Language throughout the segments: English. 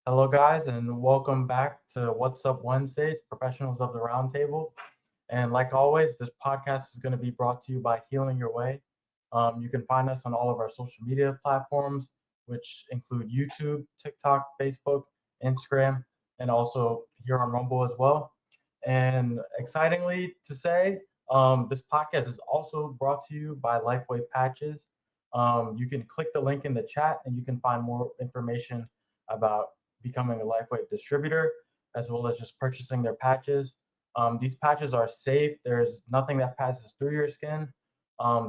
Hello, guys, and welcome back to What's Up Wednesdays, Professionals of the Roundtable. And like always, this podcast is going to be brought to you by Healing Your Way. You can find us on all of our social media platforms, which include YouTube, TikTok, Facebook, Instagram, and also here on Rumble as well. And excitingly to say, this podcast is also brought to you by Lifeway Patches. You can click the link in the chat and you can find more information about becoming a Lifeway distributor, as well as just purchasing their patches. These patches are safe. There's nothing that passes through your skin.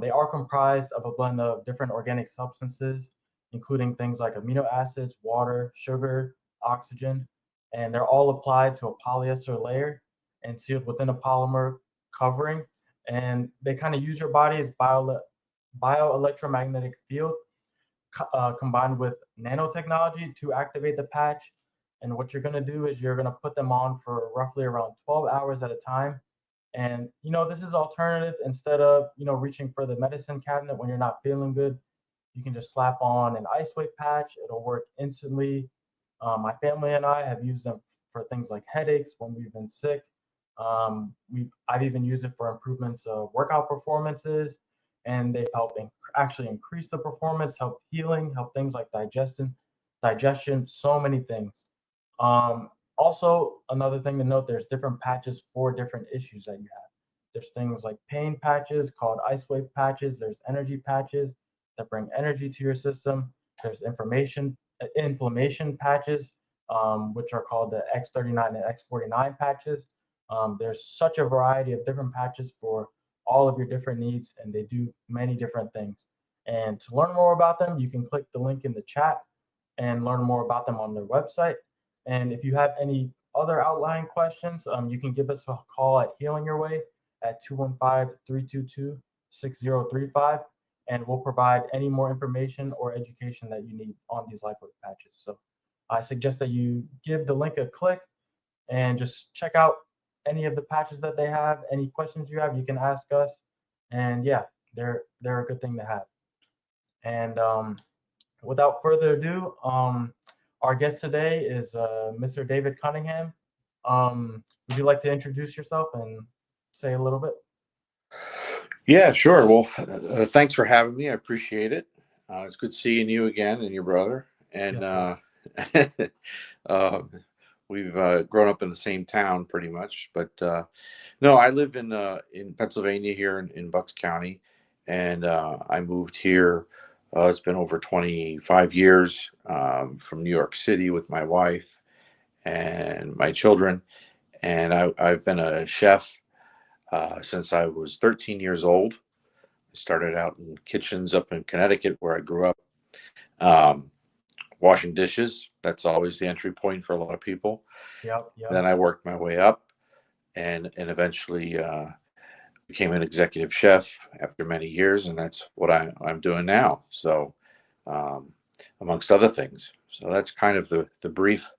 They are comprised of a blend of different organic substances, including things like amino acids, water, sugar, oxygen, and they're all applied to a polyester layer and sealed within a polymer covering. And they kind of use your body's bioelectromagnetic field combined with nanotechnology to activate the patch. And what you're going to do is you're going to put them on for roughly around 12 hours at a time. And this is alternative. Instead of reaching for the medicine cabinet when you're not feeling good, you can just slap on an ice wave patch. It'll work instantly. My family and I have used them for things like headaches when we've been sick. I've even used it for improvements of workout performances, and they've helped actually increase the performance, help healing, help things like digestion, so many things. Also, another thing to note: there's different patches for different issues that you have. There's things like pain patches called ice wave patches. There's energy patches that bring energy to your system. There's inflammation patches, which are called the X39 and X49 patches. There's such a variety of different patches for all of your different needs, and they do many different things. And to learn more about them, you can click the link in the chat and learn more about them on their website. And if you have any other outlying questions, you can give us a call at Healing Your Way at 215-322-6035, and we'll provide any more information or education that you need on these LifeWork patches. So I suggest that you give the link a click and just check out any of the patches that they have. Any questions you have, you can ask us. And yeah, they're a good thing to have. And without further ado, our guest today is Mr. David Cunningham. Would you like to introduce yourself and say a little bit? Yeah, sure. Well, thanks for having me. I appreciate it. It's good seeing you again and your brother. And Yes, uh, we've grown up in the same town pretty much. But no, I live in Pennsylvania here in Bucks County, and I moved here. It's been over 25 years from New York City with my wife and my children. And I've been a chef since I was 13 years old. I started out in kitchens up in Connecticut where I grew up, um, washing dishes. That's always the entry point for a lot of people. yep. Then I worked my way up and eventually became an executive chef after many years, and that's what I'm doing now. So, um, amongst other things. So that's kind of the brief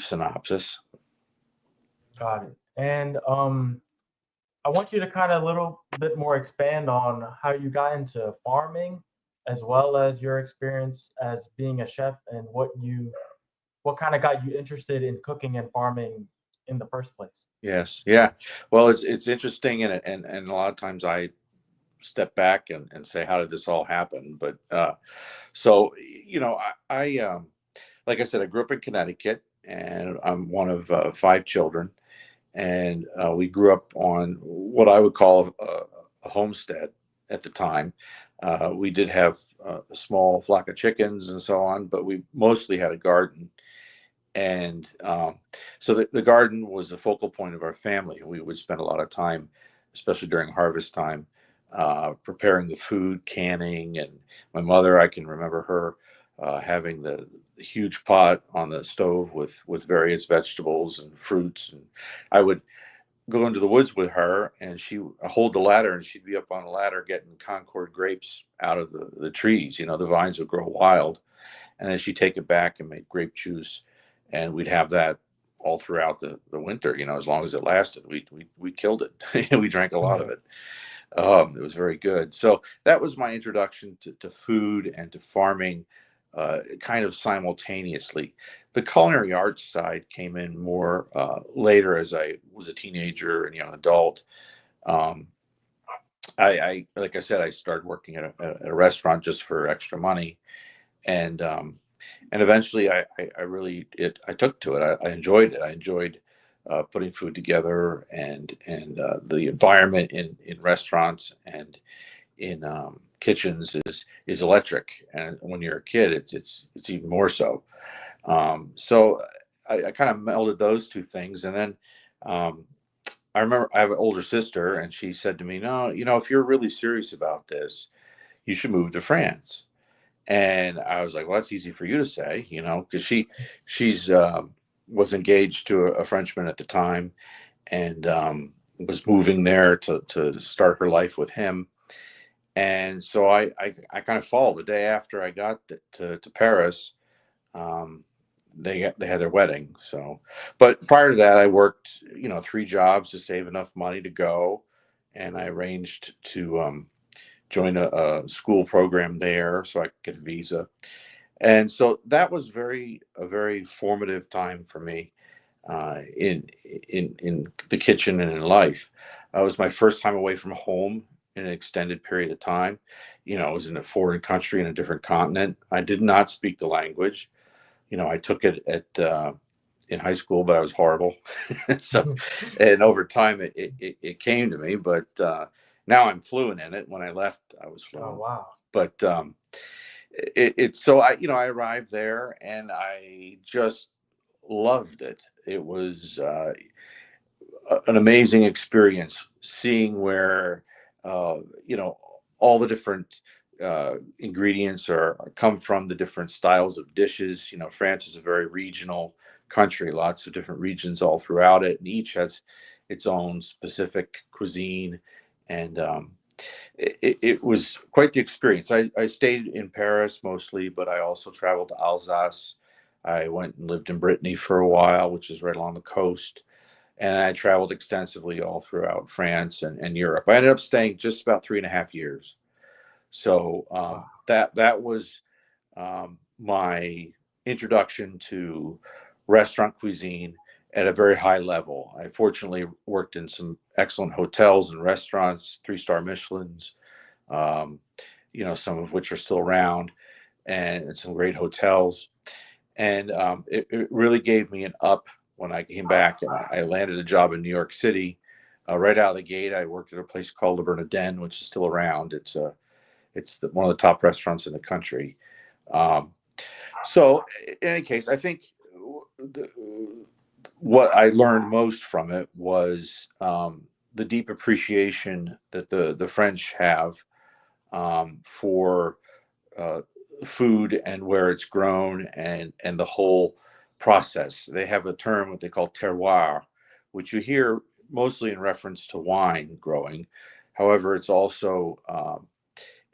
synopsis. Got it. And I want you to kind of a little bit more expand on how you got into farming, as well as your experience as being a chef and what kind of got you interested in cooking and farming in the first place. Yes, yeah. Well, it's interesting, and a lot of times I step back and say, how did this all happen? But so I like I said, I grew up in Connecticut, and I'm one of five children, and we grew up on what I would call a homestead at the time. We did have a small flock of chickens and so on, but we mostly had a garden. And so the garden was the focal point of our family. We would spend a lot of time, especially during harvest time, preparing the food, canning. And my mother, I can remember her having the huge pot on the stove with various vegetables and fruits. And I would go into the woods with her, and she would hold the ladder, and she'd be up on the ladder getting Concord grapes out of the trees. The vines would grow wild, and then she'd take it back and make grape juice, and we'd have that all throughout the winter. As long as it lasted, we killed it. We drank a lot of Right. it. It was very good. So that was my introduction to food and to farming, kind of simultaneously. The culinary arts side came in more later as I was a teenager and young adult. Um, like I said, I started working at a restaurant just for extra money, and eventually I really I took to it. I enjoyed it. I enjoyed putting food together, and the environment in restaurants and in kitchens is electric, and when you're a kid, it's even more so. So I kind of melded those two things, and then um, I remember I have an older sister, and she said to me, "No, if you're really serious about this, you should move to France." And I was like, "Well, that's easy for you to say, because she's was engaged to a Frenchman at the time, and was moving there to start her life with him." And so I kind of followed. The day after I got to Paris, um, they had their wedding. So, but prior to that, I worked 3 jobs to save enough money to go, and I arranged to join a school program there so I could get a visa. And so that was a very formative time for me in the kitchen and in life. It was my first time away from home in an extended period of time. I was in a foreign country in a different continent. I did not speak the language. I took it in high school, but I was horrible. So, and over time, it came to me. But now I'm fluent in it. When I left, I was Oh, fluent. wow. But it's so I arrived there and I just loved it. It was an amazing experience seeing where uh, you know all the different ingredients are come from the different styles of dishes. France is a very regional country, lots of different regions all throughout it, and each has its own specific cuisine. And it was quite the experience. I stayed in Paris mostly, but I also traveled to Alsace. I went and lived in Brittany for a while, which is right along the coast, and I traveled extensively all throughout France and Europe. I ended up staying just about 3.5 years. So Wow. that was my introduction to restaurant cuisine at a very high level. I fortunately worked in some excellent hotels and restaurants, 3-star Michelin's, um, some of which are still around, and some great hotels. And it really gave me an up when I came back, and I landed a job in New York City. Right out of the gate, I worked at a place called Le Bernardin, which is still around. It's one of the top restaurants in the country. Um, so, in any case, I think the, what I learned most from it was the deep appreciation that the French have for uh, food and where it's grown and the whole process. They have a term what they call terroir, which you hear mostly in reference to wine growing. However, it's also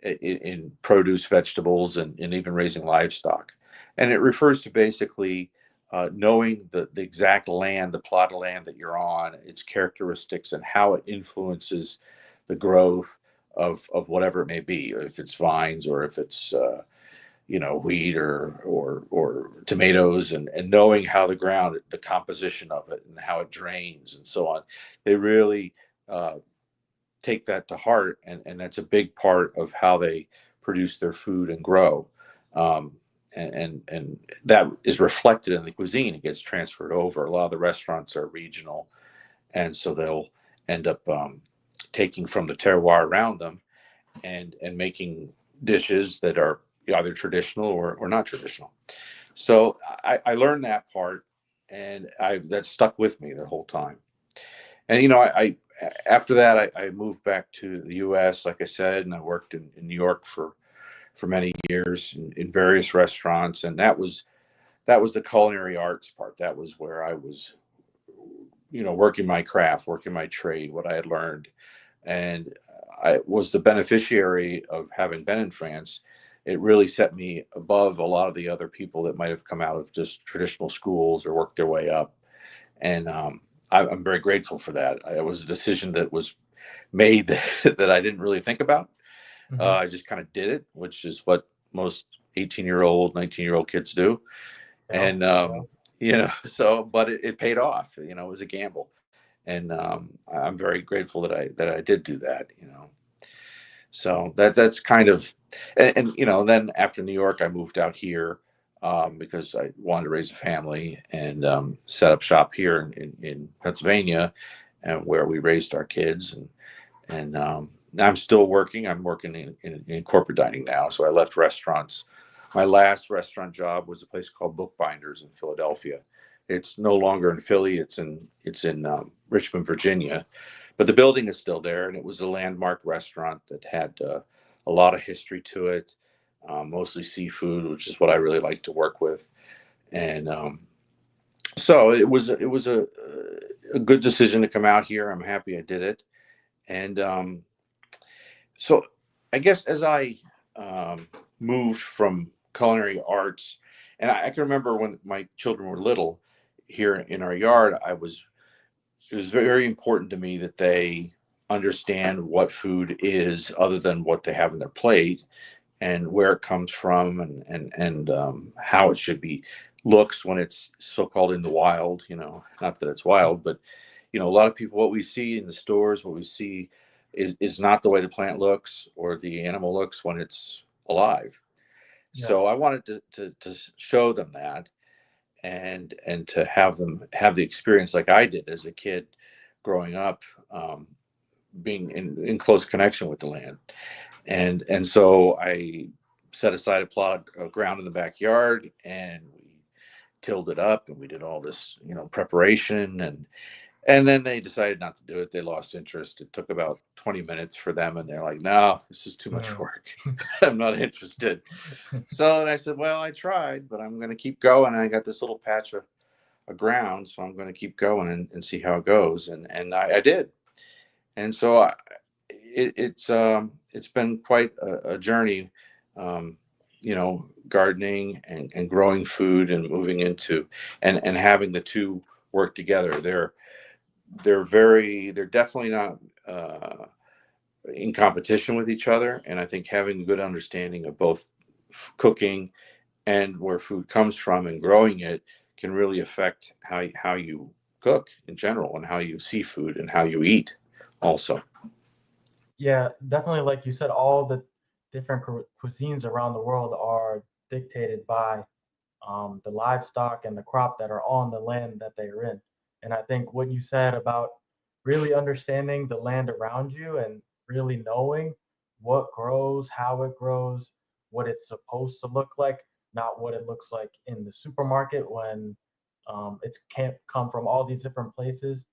in produce, vegetables, and even raising livestock. And it refers to basically knowing the exact land, the plot of land that you're on, its characteristics, and how it influences the growth of whatever it may be, if it's vines or if it's wheat or tomatoes, and knowing how the ground, the composition of it, and how it drains and so on. They really uh, take that to heart, and that's a big part of how they produce their food and grow. Um, and that is reflected in the cuisine. It gets transferred over. A lot of the restaurants are regional, and so they'll end up taking from the terroir around them and making dishes that are either traditional or not traditional. So I learned that part, and that stuck with me the whole time. And I after that I moved back to the U.S. like I said, and I worked in New York for many years in various restaurants, and that was the culinary arts part. That was where I was working my craft, working my trade, what I had learned, and I was the beneficiary of having been in France. It really set me above a lot of the other people that might have come out of just traditional schools or worked their way up. And I'm very grateful for that. It was a decision that was made that I didn't really think about. Hmm. I just kind of did it, which is what most 18-year-old, 19-year-old kids do. Yeah. And, Yeah. so, but it paid off, it was a gamble. And, I'm very grateful that I did do that. So that's kind of, and then after New York, I moved out here, because I wanted to raise a family, and, set up shop here in Pennsylvania, and where we raised our kids. And I'm still working. I'm working in corporate dining now. So I left restaurants. My last restaurant job was a place called Bookbinders in Philadelphia. It's no longer in Philly. It's in Richmond, Virginia, but the building is still there, and it was a landmark restaurant that had a lot of history to it, mostly seafood, which is what I really like to work with. And so it was a good decision to come out here. I'm happy I did it. And so I guess as I um, moved from culinary arts, and I can remember when my children were little here in our yard, it was very important to me that they understand what food is other than what they have on their plate, and where it comes from, and how it should be looks when it's so-called in the wild. Not that it's wild, but a lot of people, what we see in the stores, what we see is not the way the plant looks or the animal looks when it's alive. Yeah. So I wanted to show them that, and to have them have the experience like I did as a kid growing up, being in close connection with the land. And so I set aside a plot of ground in the backyard, and we tilled it up, and we did all this preparation, and then they decided not to do it. They lost interest. It took about 20 minutes for them, and they're like, no, this is too much Mm. work. I'm not interested. So then I said, well, I tried, but I'm going to keep going. I got this little patch of ground, so I'm going to keep going and see how it goes. And I did. And so it's been quite a journey, um, gardening and growing food and moving into and having the two work together. They're definitely not in competition with each other. And I think having a good understanding of both cooking and where food comes from and growing it can really affect how you cook in general, and how you see food and how you eat also. Yeah, definitely. Like you said, all the different cuisines around the world are dictated by the livestock and the crop that are on the land that they are in. And I think what you said about really understanding the land around you and really knowing what grows, how it grows, what it's supposed to look like, not what it looks like in the supermarket when it can't come from all these different places.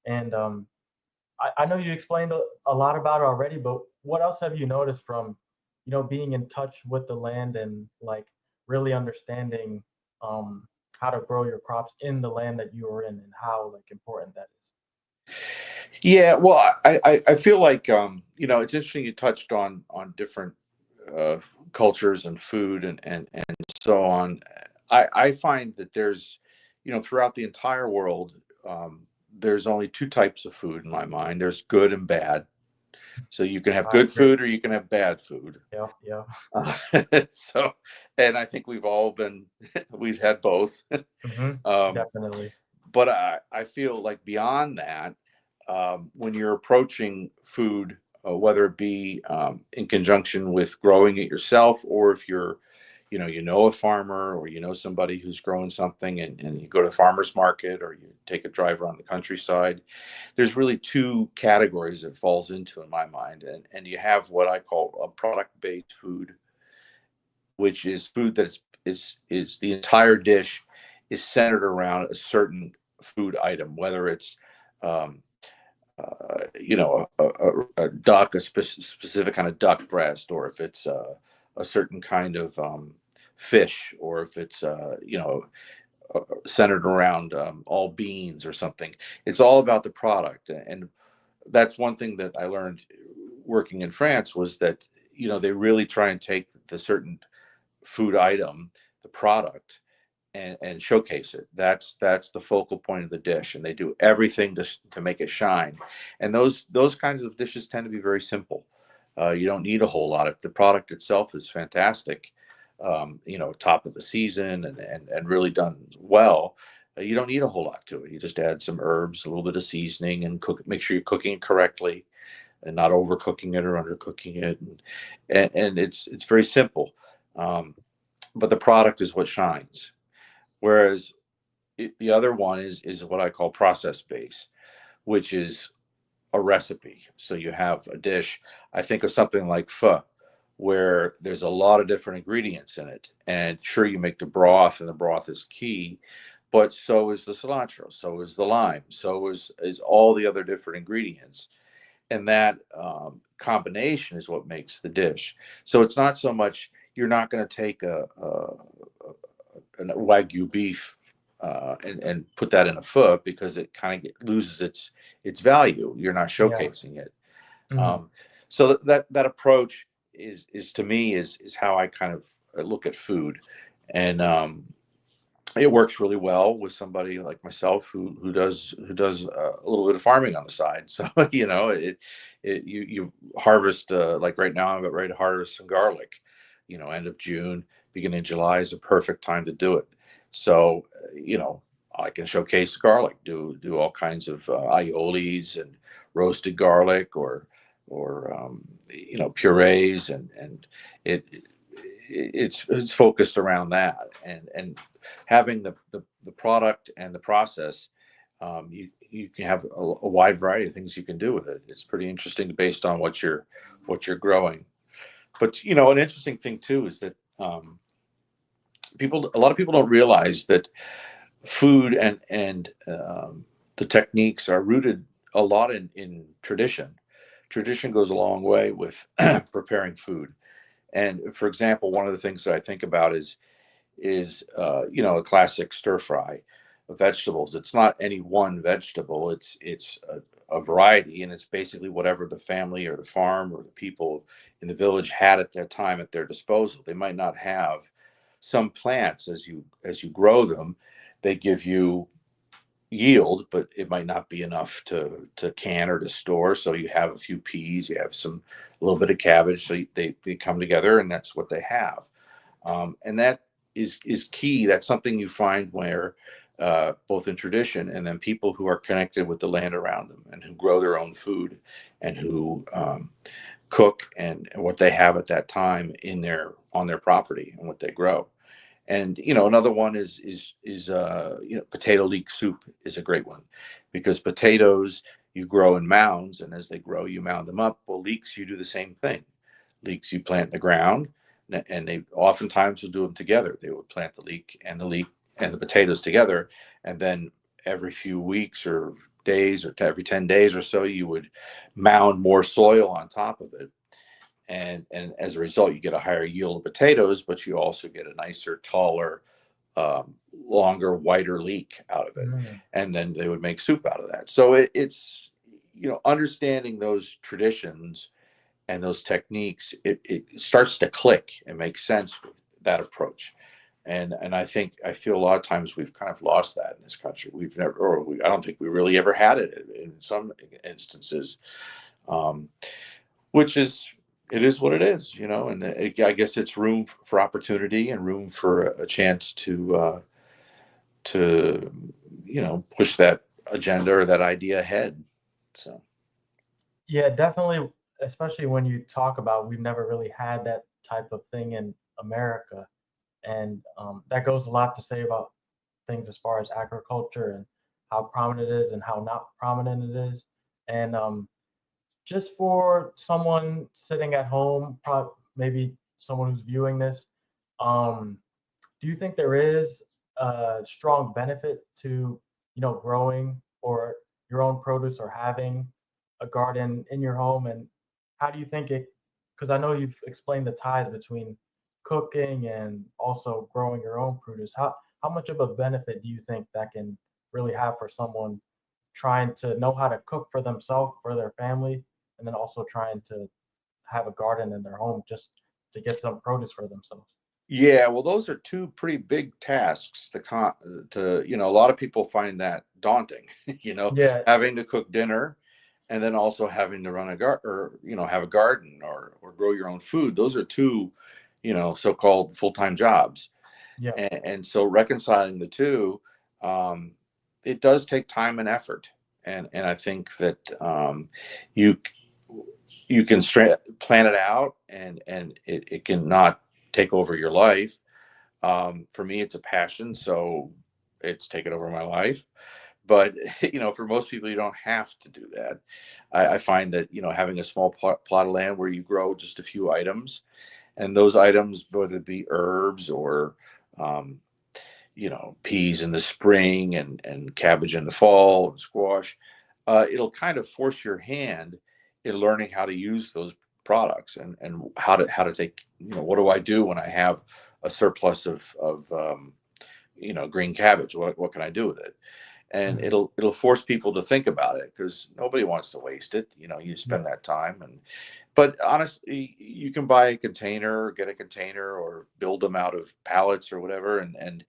And I know you explained a lot about it already, but what else have you noticed from, being in touch with the land and like really understanding how to grow your crops in the land that you are in and how like important that is? Yeah, well, I feel like it's interesting you touched on different uh, cultures and food and so on. I find that there's throughout the entire world, there's only two types of food in my mind. There's good and bad. So you can have I good agree. food or you can have bad food. Yeah, yeah. Uh, so, and I think we've had both. Hmm. um, Definitely. but I feel like beyond that, when you're approaching food, whether it be in conjunction with growing it yourself, or if you know a farmer, or somebody who's growing something, and you go to the farmer's market, or you take a drive around the countryside, there's really two categories it falls into in my mind. And you have what I call a product-based food, which is food that is the entire dish is centered around a certain food item, whether it's um, a duck, a specific kind of duck breast, or if it's a certain kind of fish, or if it's centered around all beans or something. It's all about the product. And that's one thing that I learned working in France, was that they really try and take the certain food item, the product, and showcase it. That's the focal point of the dish, and they do everything to make it shine. And those kinds of dishes tend to be very simple. You don't need a whole lot. If the product itself is fantastic, top of the season and really done well, you don't need a whole lot to it. You just add some herbs, a little bit of seasoning, and make sure you're cooking it correctly and not overcooking it or undercooking it. And it's very simple. But the product is what shines. Whereas the other one is what I call process based, which is a recipe. So you have a dish. I think of something like pho, where there's a lot of different ingredients in it. And sure, you make the broth, and the broth is key, but so is the cilantro, so is the lime, so is all the other different ingredients. And that combination is what makes the dish. So it's not so much you're not going to take a wagyu beef and put that in a pho because it kind of loses its value. You're not Yeah. showcasing it. Mhm. So that approach is to me is how I kind of look at food, and it works really well with somebody like myself who does a little bit of farming on the side. So you harvest like right now I'm about ready to harvest some garlic. End of June, beginning of July is a perfect time to do it. So I can showcase garlic, do all kinds of aiolis and roasted garlic or purees and it it's focused around that and having the product and the process. You can have a wide variety of things you can do with it. It's pretty interesting based on what you're growing. But an interesting thing too is that a lot of people don't realize that food and the techniques are rooted a lot in tradition. Tradition goes a long way with preparing food. And for example, one of the things that I think about is a classic stir fry of vegetables. It's not any one vegetable. It's a variety, and it's basically whatever the family or the farm or the people in the village had at that time at their disposal. They might not have some plants as you grow them. They give you yield, but it might not be enough to can or to store. So you have a few peas, you have a little bit of cabbage. So they come together, and that's what they have. And that is key. That's something you find where both in tradition and then people who are connected with the land around them and who grow their own food and who cook and what they have at that time on their property and what they grow. And another one is potato leek soup is a great one, because potatoes you grow in mounds, and as they grow you mound them up. Well, leeks you do the same thing. Leeks you plant in the ground, and they oftentimes will do them together. They would plant the leek and the potatoes together, and then every few weeks or days or every 10 days or so you would mound more soil on top of it, and as a result you get a higher yield of potatoes, but you also get a nicer, taller, longer, whiter leek out of it. Mhm. And then they would make soup out of that. So it's understanding those traditions and those techniques, it starts to click and make sense with that approach. And I feel a lot of times we've kind of lost that in this country. We've never, I don't think we really ever had it in some instances, um, which is, it is what it is, and I guess it's room for opportunity and room for a chance to push that agenda or that idea ahead. So Yeah, definitely. Especially when you talk about we've never really had that type of thing in America, and that goes a lot to say about things as far as agriculture and how prominent it is and how not prominent it is. And just for someone sitting at home, maybe someone who's viewing this, um, do you think there is a strong benefit to, growing or your own produce or having a garden in your home? And how do you think it, because I know you've explained the ties between cooking and also growing your own produce. How much of a benefit do you think that can really have for someone trying to know how to cook for themselves, for their family, and then also trying to have a garden in their home just to get some produce for themselves? yeah, well, those are two pretty big tasks to a lot of people find that daunting, Yeah. having to cook dinner and then also having to run a garden or have a garden or grow your own food. Those are two, so-called full-time jobs. Yeah. And so reconciling the two, it does take time and effort. And I think that you you can plan it out, and it can not take over your life. For me, it's a passion, so it's taken over my life. But for most people, you don't have to do that. I find that having a small plot of land where you grow just a few items, and those items, whether it be herbs or um, peas in the spring and cabbage in the fall and squash, it'll kind of force your hand in learning how to use those products, and how to take, what do I do when I have a surplus of green cabbage? What can I do with it? And Hmm. it'll force people to think about it, because nobody wants to waste it. You Yeah. spend that time. But honestly, you can buy a container, get a container, or build them out of pallets or whatever, and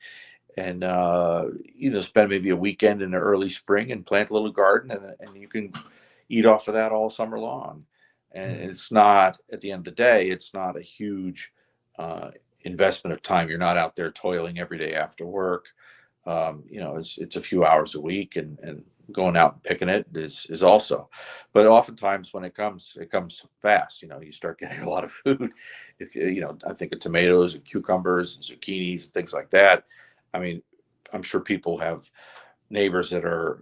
spend maybe a weekend in the early spring and plant a little garden, and you can eat off of that all summer long. And Hmm. it's not, at the end of the day, it's not a huge uh, investment of time. You're not out there toiling every day after work. It's a few hours a week, and going out and picking it is also. But oftentimes when it comes fast. You start getting a lot of food. If I think of tomatoes and cucumbers and zucchinis and things like that. I mean, I'm sure people have neighbors that are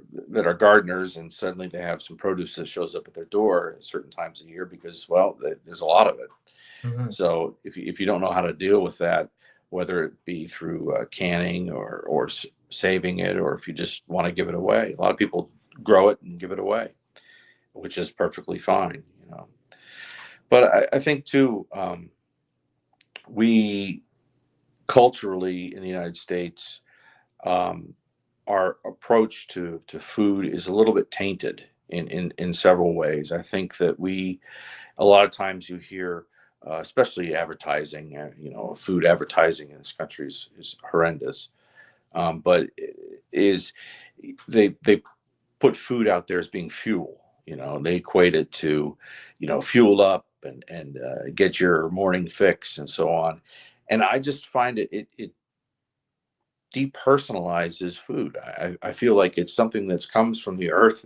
gardeners, and suddenly they have some produce that shows up at their door at certain times of year, because, well, there's a lot of it. Hmm. So if you don't know how to deal with that, whether it be through canning or saving it, or if you just want to give it away, a lot of people grow it and give it away, which is perfectly fine. But I think too, we culturally in the United States, um, our approach to food is a little bit tainted in several ways. I think that a lot of times you hear, especially advertising, food advertising in this country is horrendous. But is they put food out there as being fuel. They equate it to, fuel up and get your morning fix and so on. And I just find it depersonalizes food. I feel like it's something that comes from the earth,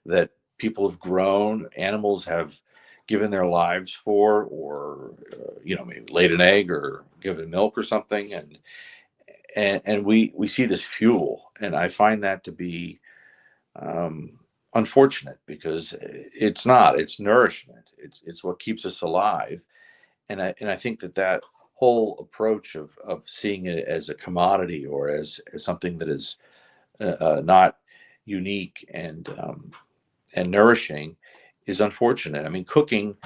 that people have grown, animals have given their lives for, or maybe laid an egg or given milk or something, and we see it as fuel, and I find that to be um, unfortunate, because it's not. It's nourishment. It's what keeps us alive, and I think that whole approach of seeing it as a commodity, or as something that is not unique and nourishing, is unfortunate. I mean, cooking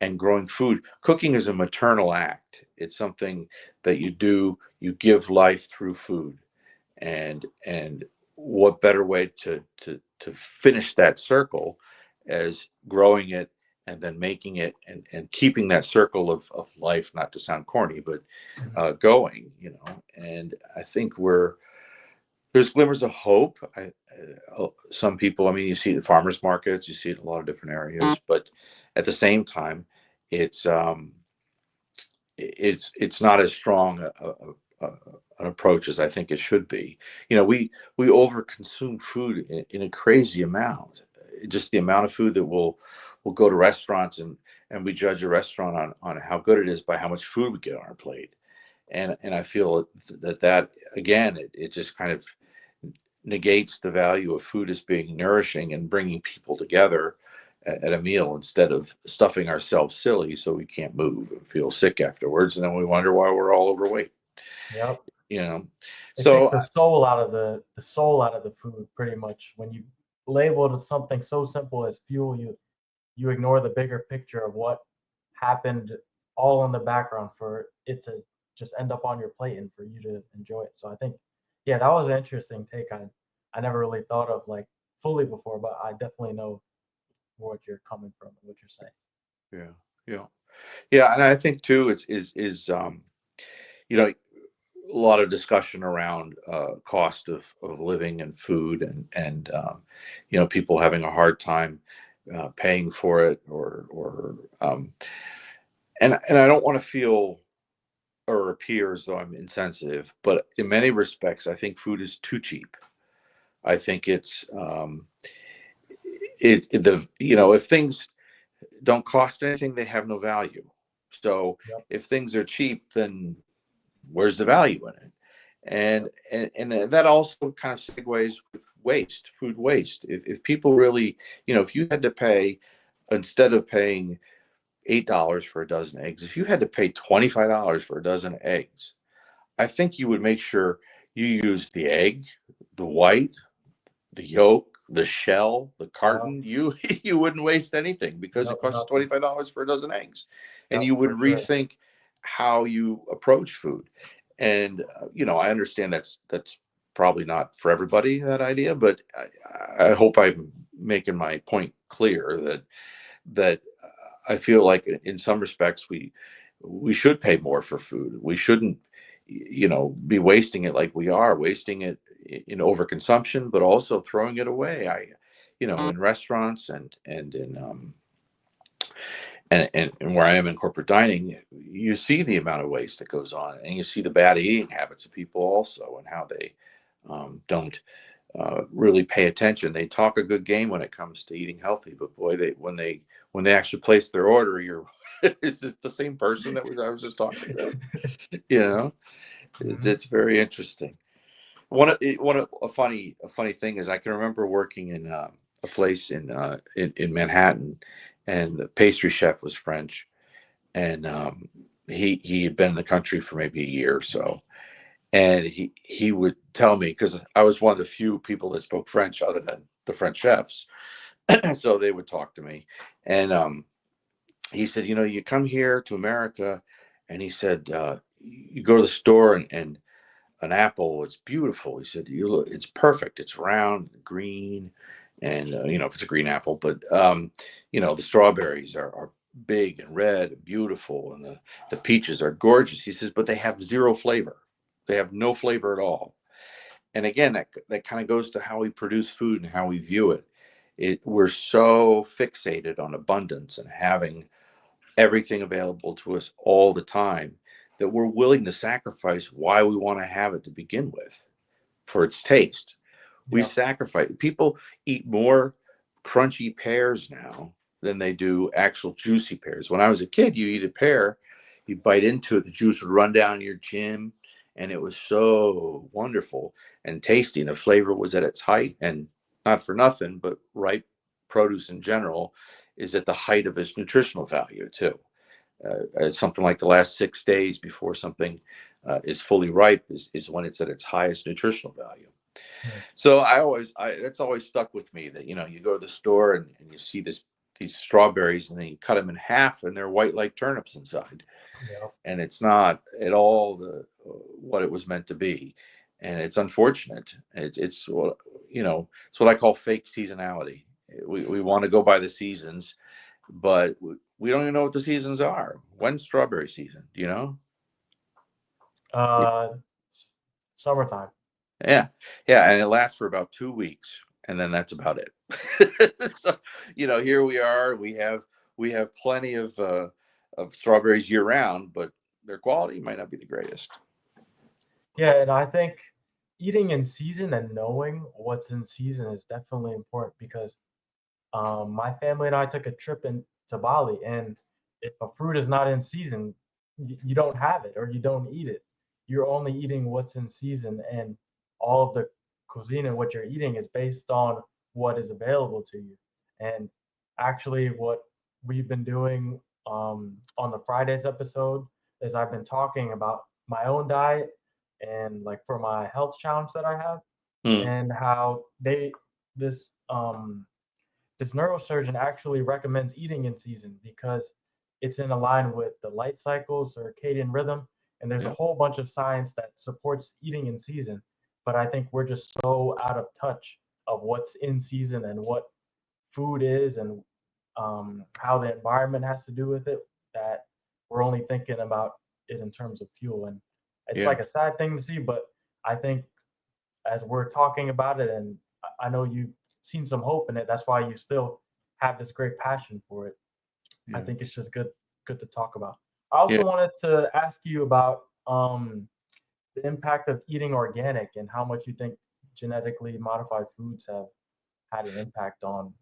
and growing food. Cooking is a maternal act. It's something that you do. You give life through food, and what better way to finish that circle as growing it, and then making it, and keeping that circle of life, not to sound corny, but Hmm. going. And I think there's glimmers of hope. Some people, I mean, you see it at farmers markets, you see it in a lot of different areas, but at the same time, it's it's not as strong a, an approach as I think it should be. We overconsume food in a crazy amount. Just the amount of food that we'll go to restaurants, and we judge a restaurant on how good it is by how much food we get on our plate. And I feel that again, it just kind of negates the value of food as being nourishing and bringing people together at a meal, instead of stuffing ourselves silly so we can't move and feel sick afterwards, and then we wonder why we're all overweight. Yep. You know, It takes so the soul out of the soul out of the food pretty much. When you label it as something so simple as fuel, you ignore the bigger picture of what happened all in the background for it to just end up on your plate and for you to enjoy it. So I think, yeah, that was an interesting take. I never really thought of like fully before, but I definitely know what you're coming from and what you're saying. yeah, yeah, yeah, and I think too, you know a lot of discussion around cost of living and food, and people having a hard time paying for it, or and I don't want to feel or appear as though I'm insensitive, but in many respects, I think food is too cheap. I think it's if things don't cost anything, they have no value. So Yep. if things are cheap, then where's the value in it? And that also kind of segues with waste, food waste. If people really, if you had to pay, instead of paying $8 for a dozen eggs, if you had to pay $25 for a dozen eggs, I think you would make sure you use the egg, the white, the yolk, the shell, the Yeah. carton. You wouldn't waste anything because it No, costs nothing. $25 for a dozen eggs, and Yep, you would for sure. rethink how you approach food. And I understand that's probably not for everybody, that idea, but I hope I'm making my point clear that I feel like in some respects we should pay more for food. We shouldn't be wasting it like we are wasting it in overconsumption, but also throwing it away. In restaurants and in and where I am in corporate dining, you see the amount of waste that goes on, and you see the bad eating habits of people also, and how they don't really pay attention. They talk a good game when it comes to eating healthy, but boy, when they actually place their order, is this the same person I was just talking about? You know, it's, Mhm. it's very interesting. One a funny thing is I can remember working in a place in Manhattan, and the pastry chef was French, and he had been in the country for maybe a year or so, and he would tell me, because I was one of the few people that spoke French other than the French chefs, so they would talk to me, and he said, you come here to America, and he said, you go to the store, and an apple, it's beautiful. He said, it's perfect. It's round, green, and if it's a green apple, but the strawberries are big and red and beautiful, and the peaches are gorgeous. He says, but they have zero flavor. They have no flavor at all. And again, that kind of goes to how we produce food and how we view it. We're so fixated on abundance and having everything available to us all the time that we're willing to sacrifice why we want to have it to begin with for its taste. We Yep. sacrifice. People eat more crunchy pears now than they do actual juicy pears. When I was a kid, you eat a pear, you bite into it, the juice would run down your chin, and it was so wonderful and tasty, and the flavor was at its height. And not for nothing, but ripe produce in general is at the height of its nutritional value too. Something like the last 6 days before something is fully ripe is when it's at its highest nutritional value. Mm. So that's always stuck with me, that you go to the store, and you see these strawberries, and then you cut them in half, and they're white like turnips inside, Yep. and it's not at all what it was meant to be, and it's unfortunate. It's it's what I call fake seasonality. We want to go by the seasons, but we don't even know what the seasons are. When's strawberry season? Do you know? Uh, s- Summertime. Yeah, yeah, and it lasts for about 2 weeks, and then that's about it. So, here we are. We have plenty of strawberries year round, but their quality might not be the greatest. Yeah, and I think eating in season and knowing what's in season is definitely important because my family and I took a trip to Bali, and if a fruit is not in season, you don't have it or you don't eat it. You're only eating what's in season, and all of the cuisine and what you're eating is based on what is available to you. And actually, what we've been doing on the Fridays episode is I've been talking about my own diet and like for my health challenge that I have, Mm, and how this this neurosurgeon actually recommends eating in season because it's in line with the light cycle, circadian rhythm, and there's a yeah, whole bunch of science that supports eating in season. But I think we're just so out of touch of what's in season and what food is and how the environment has to do with it that we're only thinking about it in terms of fuel. And it's yeah, like a sad thing to see, but I think as we're talking about it, and I know you've seen some hope in it. That's why you still have this great passion for it. I yeah, think it's just good to talk about. I also yeah. wanted to ask you about the impact of eating organic and how much you think genetically modified foods have had an impact on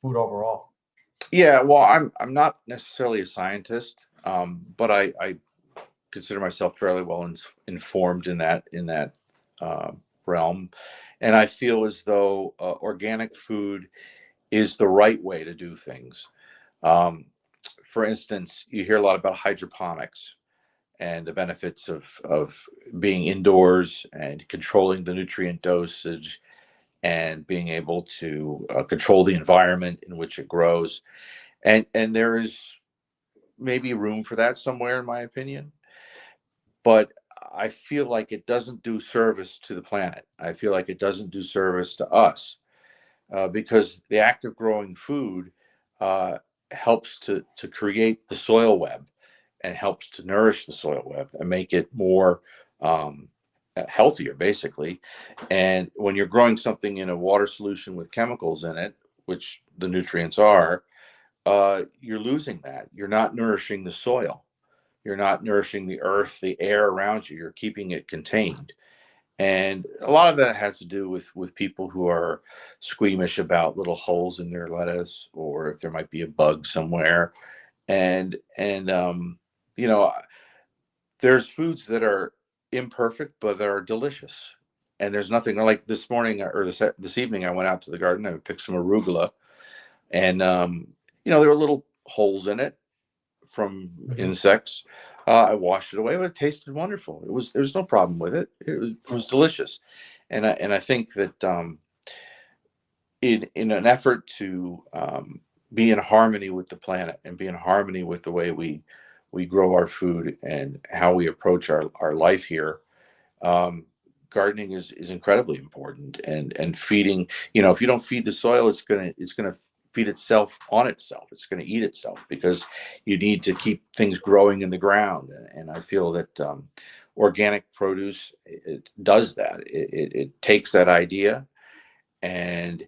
food overall. Yeah, well, I'm not necessarily a scientist, but I consider myself fairly well informed in that uh, realm, and I feel as though organic food is the right way to do things. Um, for instance, you hear a lot about hydroponics and the benefits of being indoors and controlling the nutrient dosage and being able to control the environment in which it grows. And there is maybe room for that somewhere, in my opinion. But I feel like it doesn't do service to the planet. I feel like it doesn't do service to us because the act of growing food uh, helps to create the soil web and helps to nourish the soil web and make it more um, healthier, basically. And when you're growing something in a water solution with chemicals in it, which the nutrients are, you're losing that. You're not nourishing the soil. You're not nourishing the earth, the air around you. You're keeping it contained. And a lot of that has to do with people who are squeamish about little holes in their lettuce or if there might be a bug somewhere. And you know, there's foods that are imperfect but are delicious. And there's nothing like this morning or this evening. I went out to the garden. I picked some arugula, and there were little holes in it from Hmm. insects. I washed it away, but it tasted wonderful. There was no problem with it. It was delicious, and I think that in an effort to be in harmony with the planet and be in harmony with the way we grow our food and how we approach our life here, um, gardening is incredibly important. And feeding, if you don't feed the soil, it's gonna feed itself on itself. It's gonna eat itself because you need to keep things growing in the ground. And I feel that organic produce, it does that. It takes that idea, and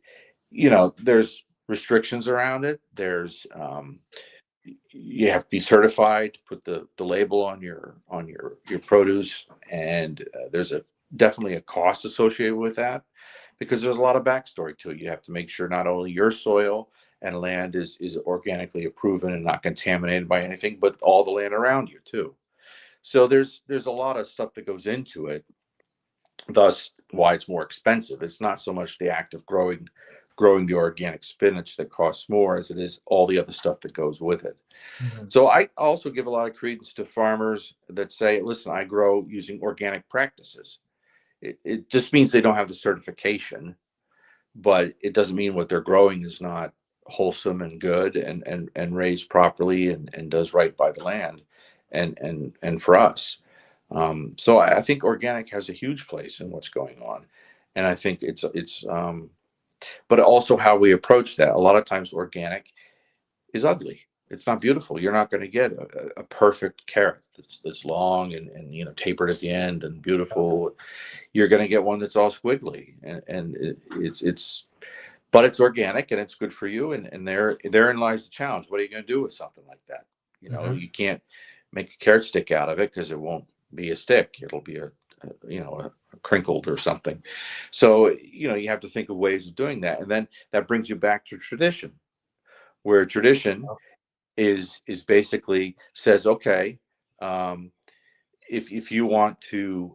there's restrictions around it. There's you have to be certified to put the label on your produce, and there's definitely a cost associated with that because there's a lot of backstory to it. You have to make sure not only your soil and land is organically proven and not contaminated by anything, but all the land around you too. So there's a lot of stuff that goes into it, thus why it's more expensive. It's not so much the act of growing the organic spinach that costs more as it is all the other stuff that goes with it. Hmm. So I also give a lot of credence to farmers that say, listen, I grow using organic practices. It just means they don't have the certification, but it doesn't mean what they're growing is not wholesome and good and raised properly and does right by the land and for us. So I think organic has a huge place in what's going on. And I think but also how we approach that. A lot of times organic is ugly. It's not beautiful. You're not going to get a perfect carrot that's long and tapered at the end and beautiful. You're going to get one that's all squiggly, and but it's organic and it's good for you. And therein lies the challenge. What are you going to do with something like that? Hmm. You can't make a carrot stick out of it because it won't be a stick. It'll be a crinkled or something. So you have to think of ways of doing that, and then that brings you back to tradition, where tradition is basically says, okay, um, if you want to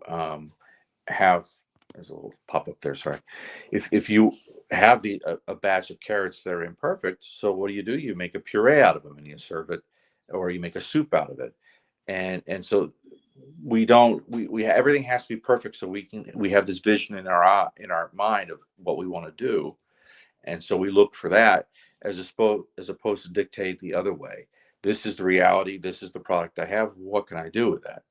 have, there's a little pop up there, sorry, if you have a batch of carrots that are imperfect, so what do? You make a puree out of them and you serve it, or you make a soup out of it, and so we don't we everything has to be perfect so we have this vision in our mind of what we want to do, and so we look for that as opposed to dictate the other way. This is the reality. This is the product I have. What can I do with that?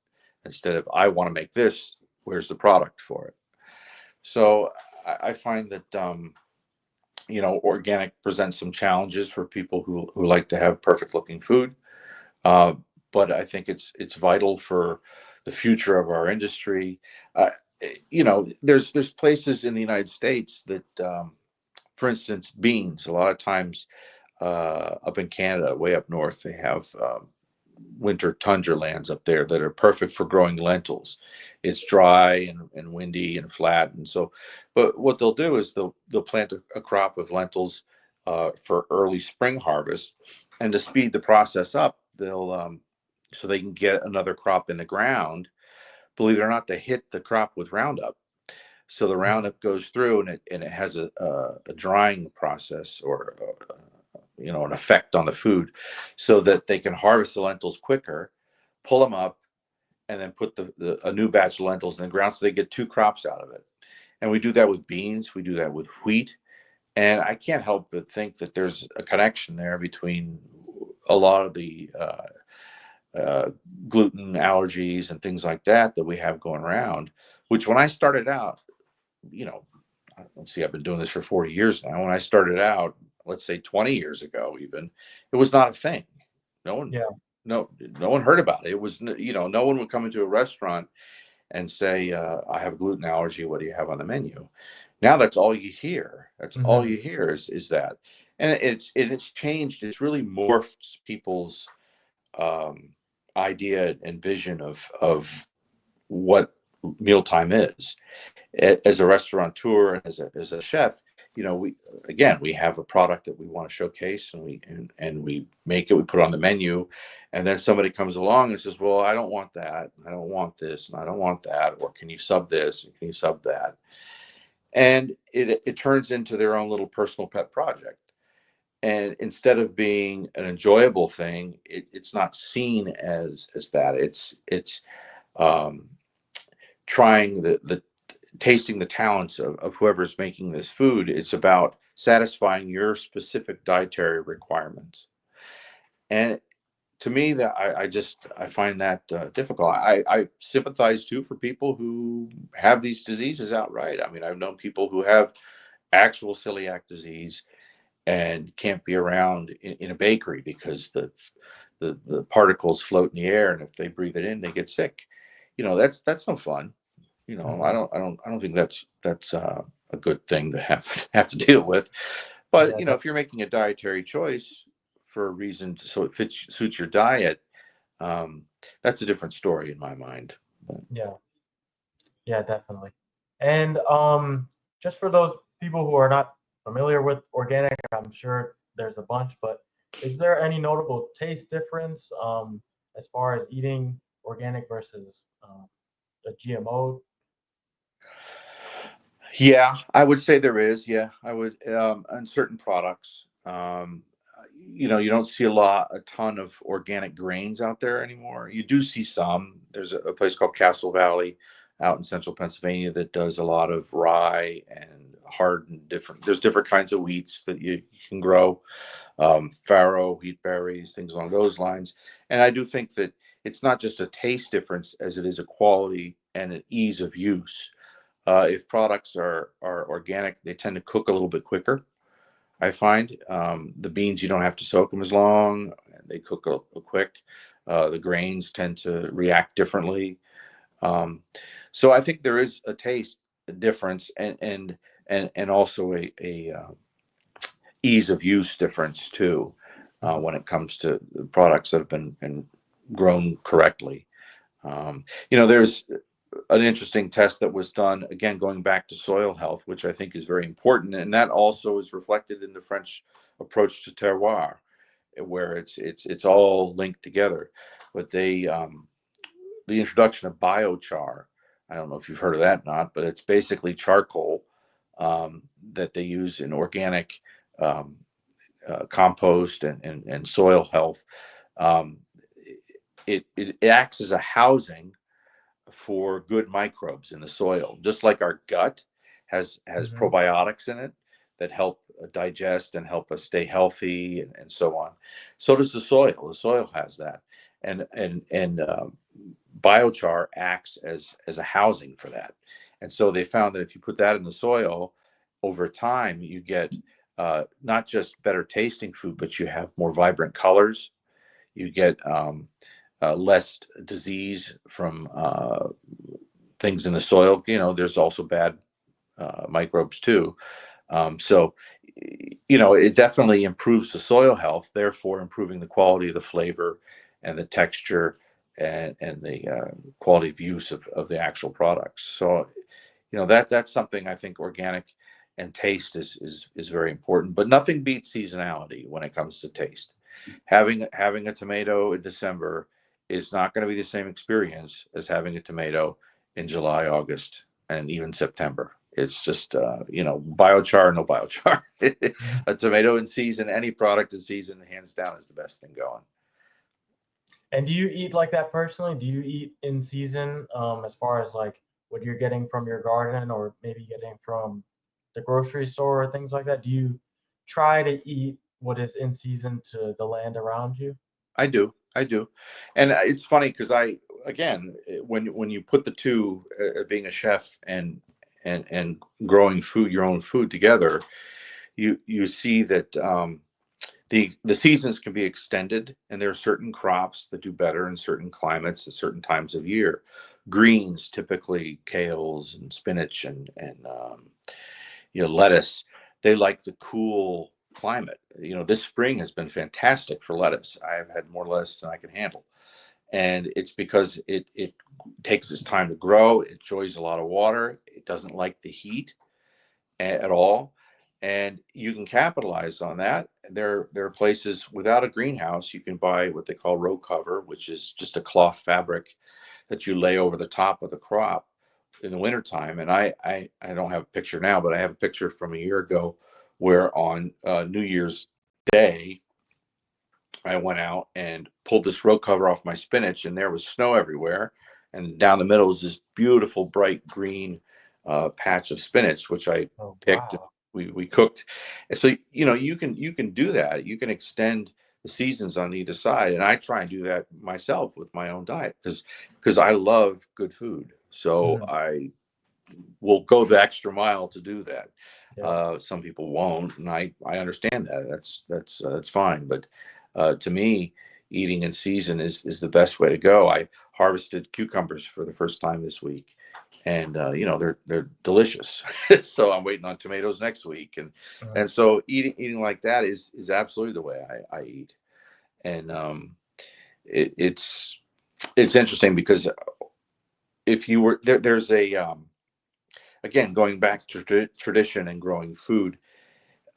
Instead of I want to make this. Where's the product for it? So I find that organic presents some challenges for people who like to have perfect looking food. Uh, but I think it's vital for the future of our industry. Uh, there's places in the United States that for instance, beans. A lot of times up in Canada, way up north, they have winter tundra lands up there that are perfect for growing lentils. It's dry and windy and flat, and so. But what they'll do is they'll plant a crop of lentils for early spring harvest, and to speed the process up, they'll so they can get another crop in the ground. Believe it or not, they hit the crop with Roundup. So the Mhm. Roundup goes through, and it has a drying process, or an effect on the food, so that they can harvest the lentils quicker, pull them up, and then put a new batch of lentils in the ground, so they get two crops out of it. And we do that with beans, we do that with wheat, and I can't help but think that there's a connection there between a lot of the gluten allergies and things like that we have going around. Which, when I started out, you know, let's see, I've been doing this for 40 years now. When I started out, let's say 20 years ago, even, it was not a thing. No one, Yeah. no, no one heard about it. It was, no one would come into a restaurant and say, "I have a gluten allergy. What do you have on the menu?" Now that's all you hear. That's all Hmm. you hear is that, and it's changed. It's really morphed people's um, idea and vision of what mealtime is. As a restaurateur and as a chef, we have a product that we want to showcase, and we make it, we put it on the menu, and then somebody comes along and says, "Well, I don't want that, I don't want this, and I don't want that, or can you sub this, and can you sub that?" And it turns into their own little personal pet project. And instead of being an enjoyable thing, it's not seen as that. It's um, trying the tasting the talents of whoever's making this food. It's about satisfying your specific dietary requirements. And to me, that I find that difficult. I sympathize too for people who have these diseases outright. I mean, I've known people who have actual celiac disease and can't be around in a bakery because the particles float in the air, and if they breathe it in, they get sick. That's no fun. Hmm. I don't think that's a good thing to have to deal with. But Yeah. if you're making a dietary choice for a reason, so it suits your diet, um, that's a different story in my mind. But, Yeah. Yeah, definitely. And just for those people who are not familiar with organic, I'm sure there's a bunch, but is there any notable taste difference as far as eating organic versus a GMO? yeah, I would say there is. Yeah, I would on certain products. You don't see a ton of organic grains out there anymore. You do see some. There's a place called Castle Valley out in central Pennsylvania that does a lot of rye and hard and different. There's different kinds of wheats that you can grow, farro, wheat berries, things along those lines. And I do think that it's not just a taste difference as it is a quality and an ease of use. If products are organic, they tend to cook a little bit quicker. I find the beans, you don't have to soak them as long; they cook a quick. The grains tend to react differently, um, so I think there is a taste difference, and also a ease of use difference too, Mhm. when it comes to products that have been grown correctly. There's an interesting test that was done, again going back to soil health, which I think is very important, and that also is reflected in the French approach to terroir, where it's all linked together. But the introduction of biochar, I don't know if you've heard of that or not, but it's basically charcoal that they use in organic um, compost and soil health. Um, it acts as a housing for good microbes in the soil, just like our gut has Mhm. probiotics in it that help digest and help us stay healthy, and so on. So does the soil. The soil has that, and biochar acts as a housing for that. And so they found that if you put that in the soil over time, you get not just better tasting food, but you have more vibrant colors. You get less disease from things in the soil. There's also bad microbes too. So, it definitely improves the soil health, therefore improving the quality of the flavor and the texture and the quality of use of the actual products. So, that's something I think organic and taste is very important. But nothing beats seasonality when it comes to taste. Having a tomato in December is not going to be the same experience as having a tomato in July, August, and even September. It's just biochar, no biochar. A tomato in season, any product in season, hands down, is the best thing going. And do you eat like that personally? Do you eat in season, as far as like what you're getting from your garden or maybe getting from the grocery store or things like that? Do you try to eat what is in season to the land around you? I do, and it's funny because again, when you put the two, being a chef and growing food, your own food together, you see that the seasons can be extended, and there are certain crops that do better in certain climates at certain times of year. Greens, typically kales and spinach and lettuce, they like the cool climate. This spring has been fantastic for lettuce. I have had more lettuce than I can handle, and it's because it takes its time to grow. It enjoys a lot of water. It doesn't like the heat at all, and you can capitalize on that. There are places without a greenhouse you can buy what they call row cover, which is just a cloth fabric that you lay over the top of the crop in the wintertime. And I don't have a picture now, but I have a picture from a year ago where on New Year's Day I went out and pulled this row cover off my spinach, and there was snow everywhere, and down the middle was this beautiful bright green patch of spinach, which I Oh, picked. wow. We cooked. And so you can do that. You can extend the seasons on either side, and I try and do that myself with my own diet because I love good food. So Mhm. I will go the extra mile to do that. Yeah. Some people won't, and I understand that. That's fine. But to me, eating in season is the best way to go. I harvested cucumbers for the first time this week, and they're delicious. So I'm waiting on tomatoes next week, and Mhm. and so eating like that is absolutely the way I eat. And it's interesting because if you were there's a again, going back to tradition and growing food,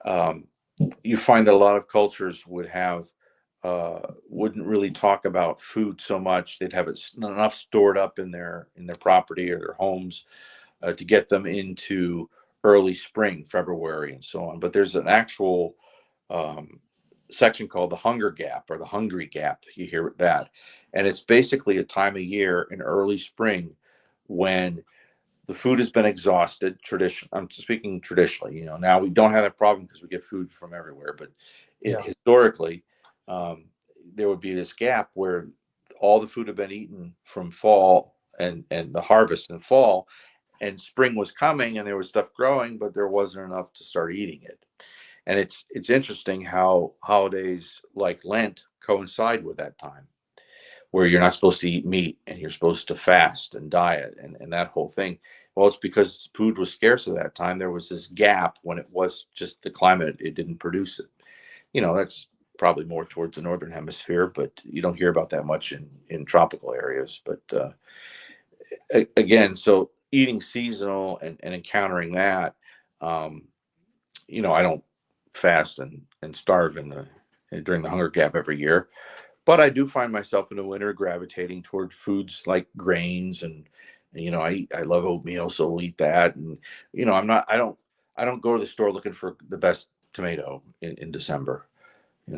um, you find that a lot of cultures wouldn't really talk about food so much. They'd have it enough stored up in their property or their homes to get them into early spring, February, and so on. But there's an actual um, section called the hunger gap or the hungry gap. You hear that, and it's basically a time of year in early spring when the food has been exhausted. I'm speaking traditionally. Now we don't have that problem because we get food from everywhere. But Yeah. historically, um, there would be this gap where all the food had been eaten from fall and the harvest in fall, and spring was coming and there was stuff growing, but there wasn't enough to start eating it. And it's interesting how holidays like Lent coincide with that time where you're not supposed to eat meat and you're supposed to fast and diet and that whole thing. Well, it's because food was scarce at that time. There was this gap when it was just the climate, it didn't produce it. That's probably more towards the northern hemisphere, but you don't hear about that much in tropical areas. But again, so eating seasonal and encountering that, um, I don't fast and starve during the hunger gap every year. But I do find myself in the winter gravitating toward foods like grains and I love oatmeal, so we'll eat that. And I don't go to the store looking for the best tomato in December.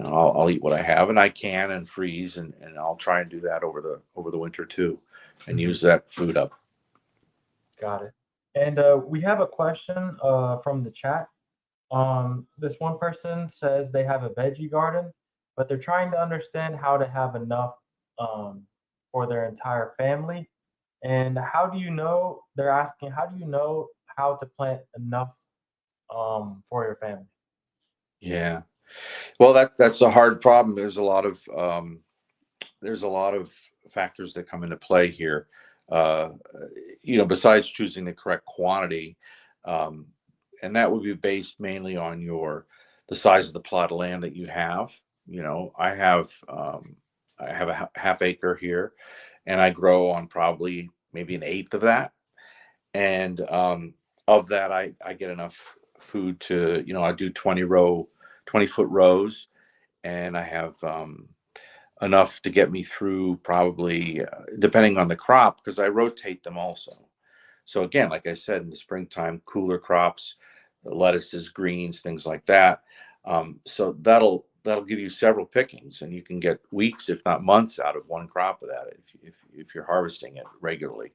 I'll eat what I have, and I can and freeze, and I'll try and do that over the winter too, and Mhm. use that food up. Got it. And we have a question from the chat. This one person says they have a veggie garden, but they're trying to understand how to have enough um, for their entire family. And how do you know? They're asking, how do you know how to plant enough for your family? Yeah. Well, that's a hard problem. There's a lot of factors that come into play here. Uh, besides choosing the correct quantity, um, and that would be based mainly on the size of the plot of land that you have. I have I have a half acre here, and I grow on probably maybe an eighth of that. And of that, I get enough food to, I do 20-foot rows, and I have enough to get me through probably, depending on the crop, because I rotate them also. So again, like I said, in the springtime, cooler crops, lettuces, greens, things like that. So that'll give you several pickings, and you can get weeks, if not months, out of one crop of that if you're harvesting it regularly.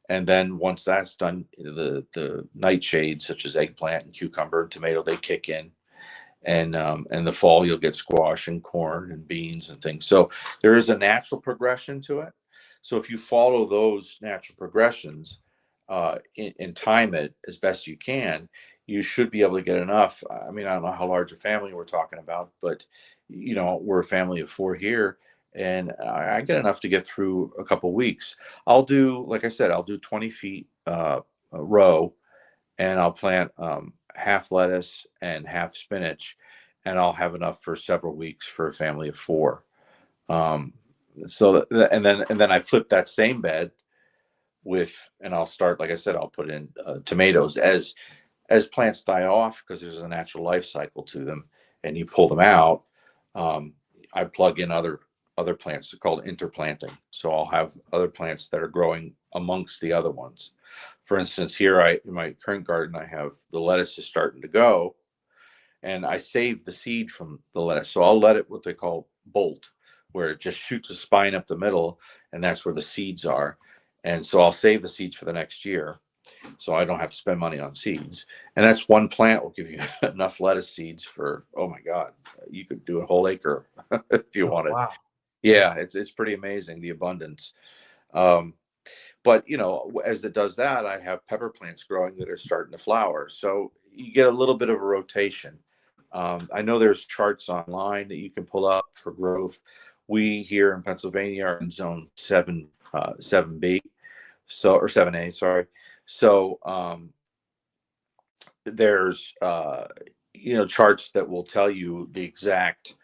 And then once that's done, the nightshades such as eggplant and cucumber and tomato, they kick in, and the fall you'll get squash and corn and beans and things. So there is a natural progression to it. So if you follow those natural progressions, and time it as best you can, you should be able to get enough. I mean, I don't know how large a family we're talking about, but we're a family of 4 here, and I get enough to get through a couple weeks. I'll do, like I said, I'll do 20 feet a row, and I'll plant half lettuce and half spinach, and I'll have enough for several weeks for a family of 4. Um, and then I flip that same bed and I'll start, like I said, I'll put in tomatoes as plants die off, because there's a natural life cycle to them, and you pull them out. I plug in other plants. They're called interplanting. So I'll have other plants that are growing amongst the other ones. For instance, here in my current garden, I have the lettuce is starting to go, and I save the seed from the lettuce. So I'll let it, what they call bolt, where it just shoots a spine up the middle, and that's where the seeds are. And so I'll save the seeds for the next year, so I don't have to spend money on seeds. And that's one plant will give you enough lettuce seeds for, oh my God, you could do a whole acre if you Oh, wanted. wow. Yeah, it's pretty amazing, the abundance. Um, but as it does that, I have pepper plants growing that are starting to flower. So you get a little bit of a rotation. I know there's charts online that you can pull up for growth. We here in Pennsylvania are in zone 7B, or 7A, sorry. So there's charts that will tell you the exact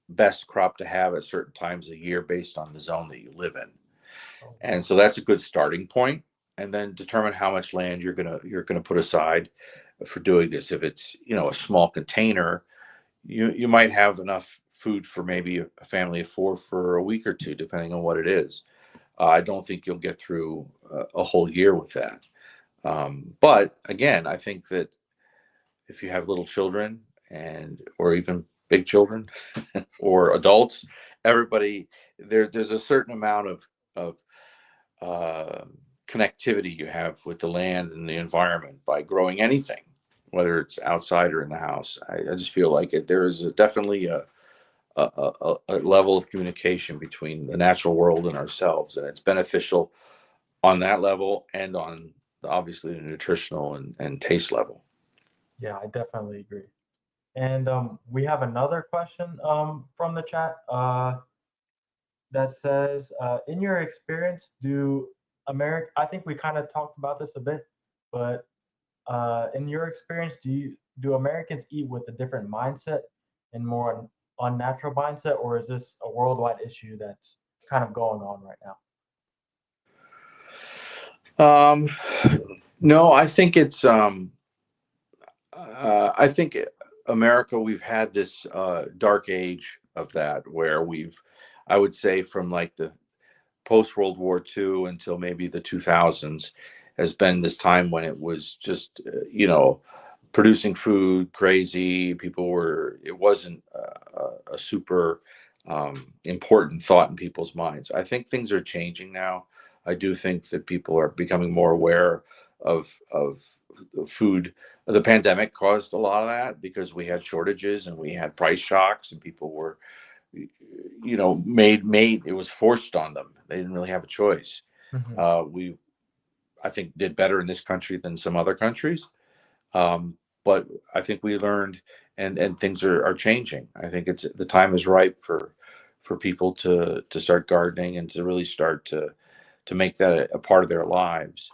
best crop to have at certain times of year based on the zone that you live in. Oh, And so that's a good starting point. And then determine how much land you're gonna put aside for doing this. If it's a small container, you might have enough food for maybe a family of 4 for a week or two, depending on what it is. I don't think you'll get through a whole year with that. But again, I think that if you have little children, or even big children or adults, everybody, there's a certain amount of uh, connectivity you have with the land and the environment by growing anything, whether it's outside or in the house. I just feel like there is definitely a level of communication between the natural world and ourselves, and it's beneficial on that level, and on obviously the nutritional and taste level. yeah, I definitely agree. And we have another question from the chat that says, in your experience, I think we kind of talked about this a bit, but in your experience, do Americans eat with a different mindset and more unnatural mindset, or is this a worldwide issue that's kind of going on right now? Um, no, I think America, we've had this dark age of that, where I would say from like the post World War II until maybe the 2000s, has been this time when it was just, producing food crazy. It wasn't a super important thought in people's minds. I think things are changing now. I do think that people are becoming more aware of food. The pandemic caused a lot of that, because we had shortages and we had price shocks, and people were, made it was forced on them. They didn't really have a choice. Hmm. We, I think, did better in this country than some other countries. But I think we learned, and things are changing. I think the time is ripe for people to start gardening, and to really start to make that a part of their lives.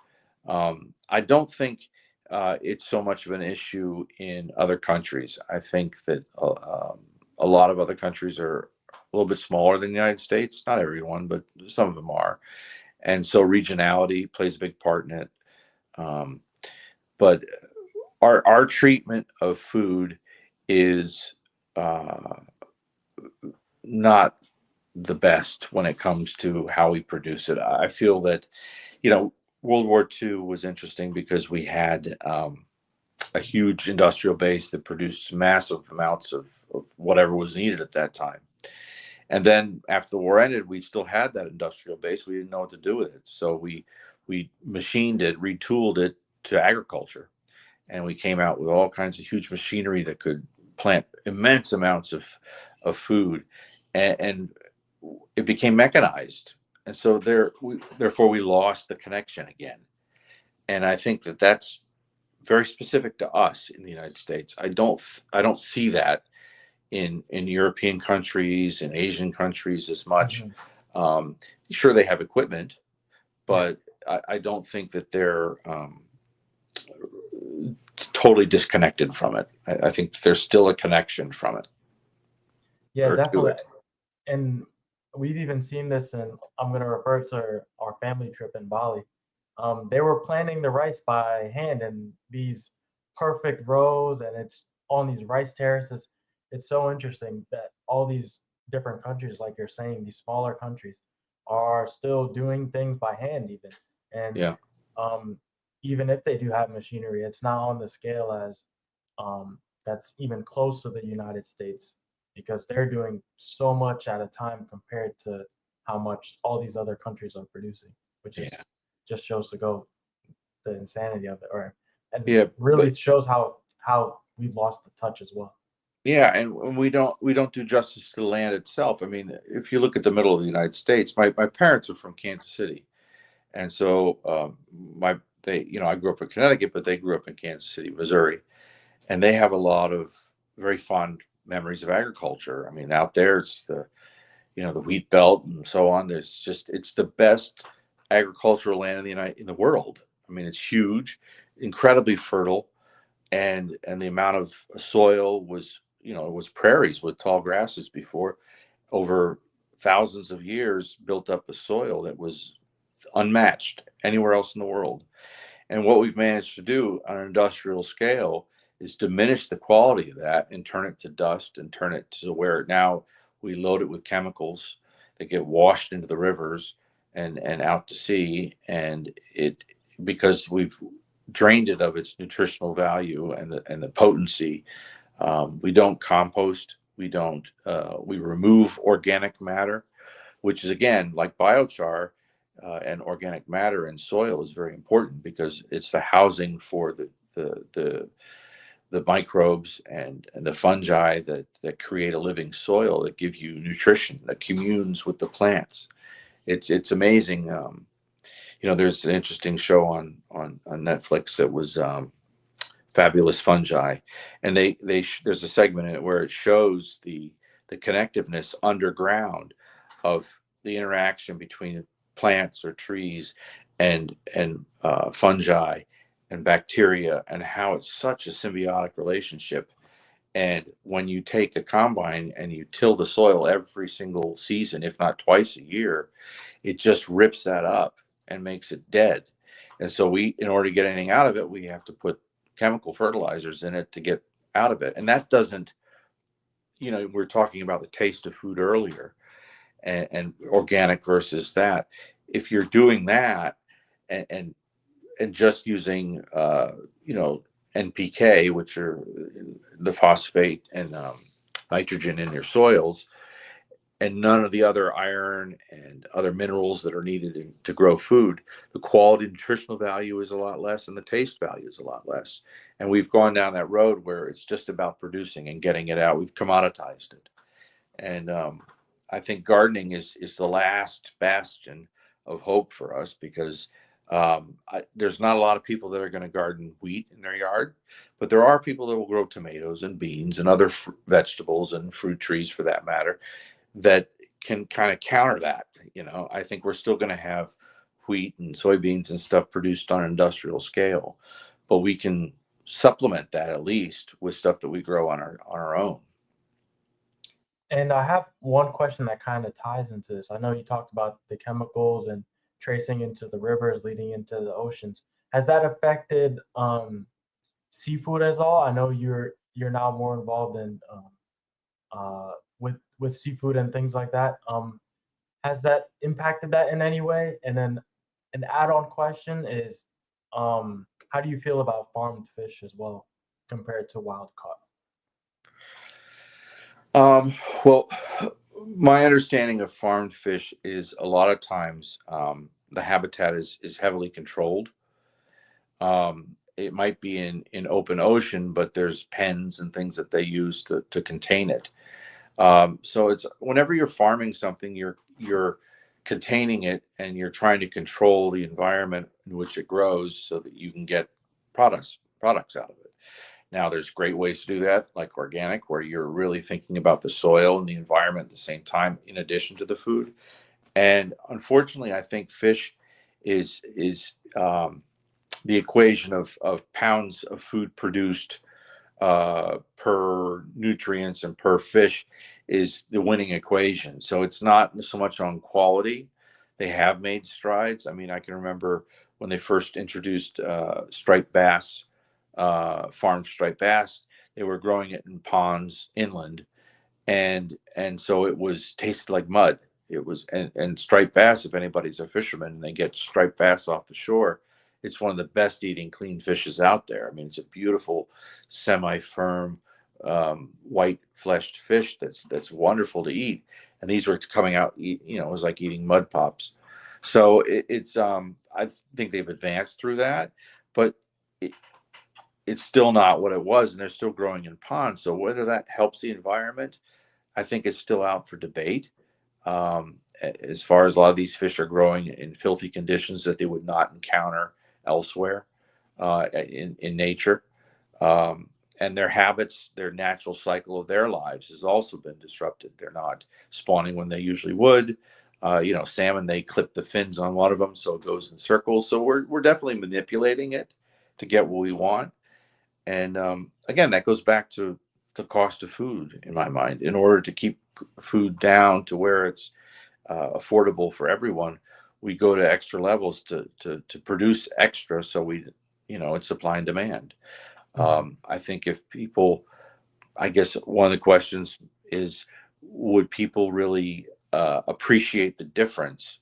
I don't think it's so much of an issue in other countries. I think that a lot of other countries a little bit smaller than the United States. Not everyone, but some of them are. And so regionality plays a big part in it. Um, but our treatment of food is uh, not the best when it comes to how we produce it. I feel that, World War II was interesting because we had a huge industrial base that produced massive amounts of whatever was needed at that time. And then after the war ended, we still had that industrial base. We didn't know what to do with it. So we machined it, retooled it to agriculture. And we came out with all kinds of huge machinery that could plant immense amounts of food. And it became mechanized. And so therefore we lost the connection again. And I think that that's very specific to us in the United States. I don't see that in European countries and Asian countries as much. Mhm. Sure, they have equipment, Yeah. but I don't think that they're totally disconnected from it. I think there's still a connection from it Yeah, or to definitely. it. And we've even seen this in, I'm going to refer to our family trip in Bali. They were planting the rice by hand in these perfect rows, and it's on these rice terraces. It's so interesting that all these different countries, like you're saying, these smaller countries, are still doing things by hand, even. And Yeah, um, even if they do have machinery, it's not on the scale as that's even close to the United States, because they're doing so much at a time compared to how much all these other countries are producing, which is yeah, just shows the insanity of it, or and yeah. really But shows how we've lost the touch as well. yeah, and we don't do justice to the land itself. I mean, if you look at the middle of the United States, my parents are from Kansas City, and so my they I grew up in Connecticut, but they grew up in Kansas City, Missouri, and they have a lot of very fond memories of agriculture. I mean, out there it's the wheat belt and so on. It's the best agricultural land in the world. I mean, it's huge, incredibly fertile, and the amount of soil was it was prairies with tall grasses before. Over thousands of years built up a soil that was unmatched anywhere else in the world. And what we've managed to do on an industrial scale is diminish the quality of that and turn it to dust and turn it to where now we load it with chemicals that get washed into the rivers and out to sea. And it because we've drained it of its nutritional value and the potency. We don't compost. We remove organic matter, which is again like biochar, and organic matter in soil is very important because it's the housing for the microbes and the fungi that create a living soil that give you nutrition that communes with the plants. It's amazing. There's an interesting show on Netflix that was Fabulous Fungi, and there's a segment in it where it shows the connectiveness underground of the interaction between plants or trees and fungi and bacteria, and how it's such a symbiotic relationship. And when you take a combine and you till the soil every single season, if not twice a year, it just rips that up and makes it dead. And so in order to get anything out of it, we have to put chemical fertilizers in it to get out of it. And that doesn't, we we're talking about the taste of food earlier, and organic versus that. If you're doing that and and just using NPK, which are the phosphate and nitrogen in your soils, and none of the other iron and other minerals that are needed to grow food, the quality nutritional value is a lot less and the taste value is a lot less. And we've gone down that road where it's just about producing and getting it out. We've commoditized it. And I think gardening is the last bastion of hope for us because there's not a lot of people that are going to garden wheat in their yard, but there are people that will grow tomatoes and beans and other vegetables and fruit trees for that matter that can kind of counter that. I think we're still going to have wheat and soybeans and stuff produced on an industrial scale, but we can supplement that at least with stuff that we grow on our own. And I have one question that kind of ties into this. I know you talked about the chemicals and tracing into the rivers leading into the oceans. Has that affected seafood as all? I know you're now more involved in with seafood and things like that. Has that impacted that in any way? And then an add-on question is, how do you feel about farmed fish as well compared to wild caught? Well, my understanding of farmed fish is a lot of times the habitat is heavily controlled. It might be in open ocean, but there's pens and things that they use to contain it. So it's whenever you're farming something, you're containing it and you're trying to control the environment in which it grows so that you can get products out of it. Now, there's great ways to do that, like organic, where you're really thinking about the soil and the environment at the same time, in addition to the food. And unfortunately, I think fish is the equation of pounds of food produced per nutrients and per fish is the winning equation. So it's not so much on quality. They have made strides. I mean, I can remember when they first introduced striped bass, farmed striped bass. They were growing it in ponds inland, and so it was tasted like mud. It was and striped bass. If anybody's a fisherman and they get striped bass off the shore, it's one of the best eating clean fishes out there. I mean, it's a beautiful, semi-firm, white fleshed fish that's wonderful to eat. And these were coming out, it was like eating mud pops. So it's I think they've advanced through that, but it, it's still not what it was, and they're still growing in ponds. So whether that helps the environment, I think it's still out for debate. As far as a lot of these fish are growing in filthy conditions that they would not encounter elsewhere in nature. And their habits, their natural cycle of their lives has also been disrupted. They're not spawning when they usually would. Salmon, they clip the fins on one of them, so it goes in circles. So we're definitely manipulating it to get what we want. And again, that goes back to the cost of food in my mind. In order to keep food down to where it's affordable for everyone, we go to extra levels to produce extra. So it's supply and demand. Mhm. I think if people, I guess one of the questions is, would people really appreciate the difference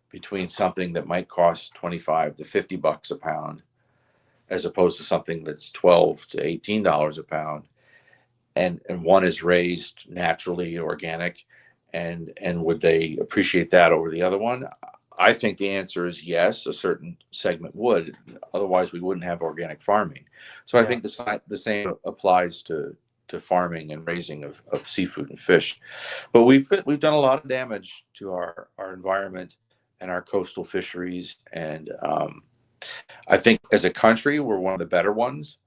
between something that might cost 25 to $50 a pound as opposed to something that's $12 to $18 a pound, and one is raised naturally organic, and would they appreciate that over the other one? I think the answer is yes. A certain segment would. Otherwise, we wouldn't have organic farming. So I Yeah. think the same applies to farming and raising of seafood and fish. But we've done a lot of damage to our environment and our coastal fisheries, and I think as a country we're one of the better ones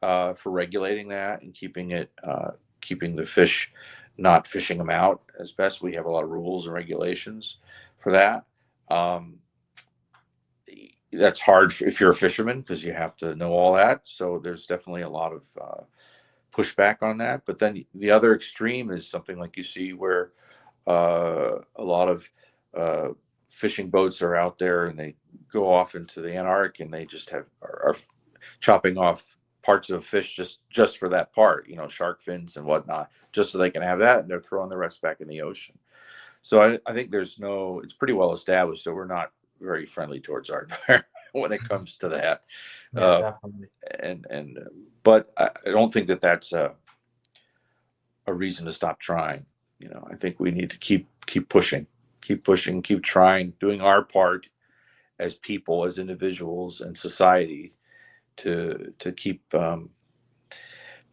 for regulating that and keeping the fish, not fishing them out as best. We have a lot of rules and regulations for that. Um, that's hard if you're a fisherman because you have to know all that. So there's definitely a lot of pushback on that. But then the other extreme is something like you see where a lot of uh, fishing boats are out there and they go off into the Antarctic and they just are chopping off parts of fish just for that part, shark fins and whatnot, just so they can have that, and they're throwing the rest back in the ocean. So I think it's pretty well established that we're not very friendly towards our environment when it Mhm. comes to that. Yeah, Uh, definitely. and but I don't think that that's a reason to stop trying. I think we need to keep pushing, keep trying, doing our part as people, as individuals, and society to keep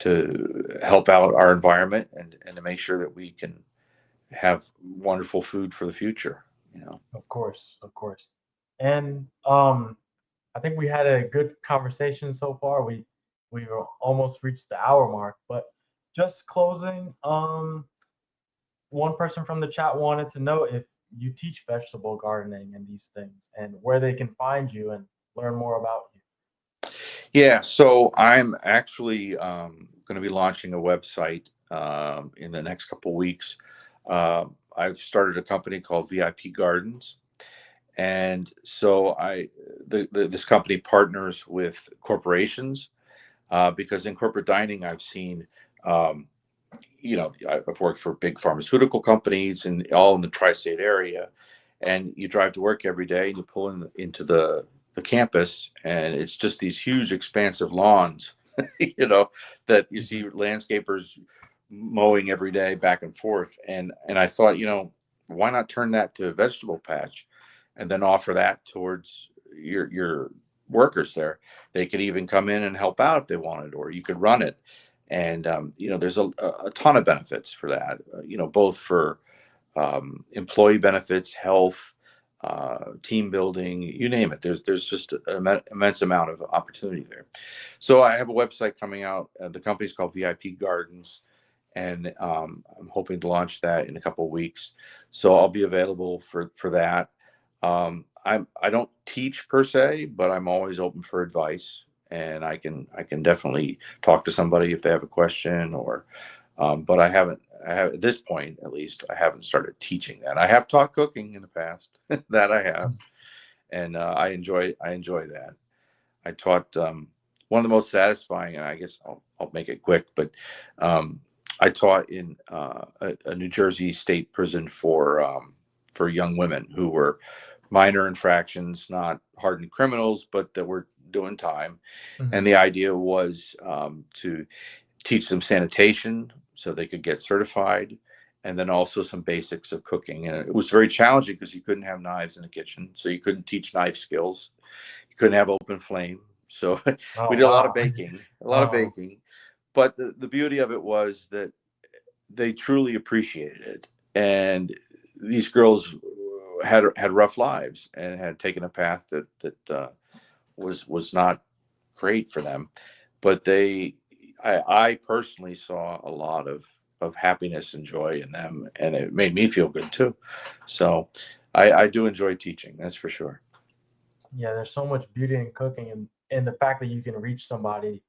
to help out our environment and to make sure that we can have wonderful food for the future. Of course, of course. And I think we had a good conversation so far. We almost reached the hour mark, but just closing. One person from the chat wanted to know if you teach vegetable gardening and these things, and where they can find you and learn more about you. Yeah, so I'm actually going to be launching a website in the next couple of weeks. I've started a company called VIP Gardens, and so this company partners with corporations, because in corporate dining, I've seen, um, I've worked for big pharmaceutical companies and all in the tri-state area, and you drive to work every day and you pull into the campus, and it's just these huge, expansive lawns, that you see landscapers mowing every day back and forth. And I thought, why not turn that to a vegetable patch and then offer that towards your workers there? They could even come in and help out if they wanted, or you could run it. And there's a ton of benefits for that, both for employee benefits, health, team building, you name it. There's just an immense amount of opportunity there. So I have a website coming out. The company's called VIP Gardens, and I'm hoping to launch that in a couple of weeks. So I'll be available for that. I don't teach per se, but I'm always open for advice, and I can definitely talk to somebody if they have a question, or but I have at this point, at least, I haven't started teaching that. I have taught cooking in the past, that I have, and I enjoy that. I taught, one of the most satisfying, and I guess I'll make it quick, but I taught in a New Jersey state prison for young women who were minor infractions, not hardened criminals, but that were doing time. Mhm. And the idea was to teach them sanitation so they could get certified, and then also some basics of cooking. And it was very challenging because you couldn't have knives in the kitchen, so you couldn't teach knife skills. You couldn't have open flame. So we Oh, did a lot of wow. baking, Oh, But the beauty of it was that they truly appreciated it. And these girls had rough lives and had taken a path that was not great for them, but I personally saw a lot of happiness and joy in them, and it made me feel good too. So I do enjoy teaching, that's for sure. yeah, there's so much beauty in cooking, and the fact that you can reach somebody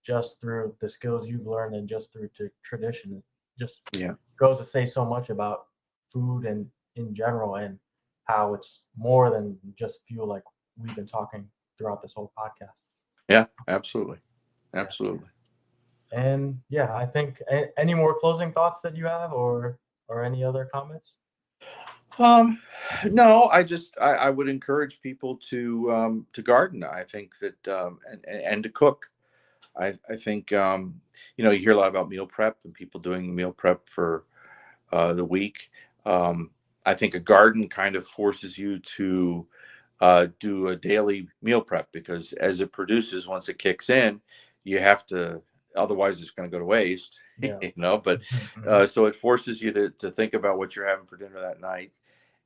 just through the skills you've learned and just through tradition just Yeah. goes to say so much about food and in general, and how it's more than just fuel, like we've been talking throughout this whole podcast. Yeah, absolutely. Yeah. Absolutely. And yeah, I think any more closing thoughts that you have, or any other comments? Um, no, I would encourage people to garden. I think that and to cook. I think you hear a lot about meal prep and people doing meal prep for the week. Um, I think a garden kind of forces you to do a daily meal prep, because as it produces, once it kicks in, you have to. Otherwise, it's going to go to waste. Yeah. But Mhm. so it forces you to think about what you're having for dinner that night,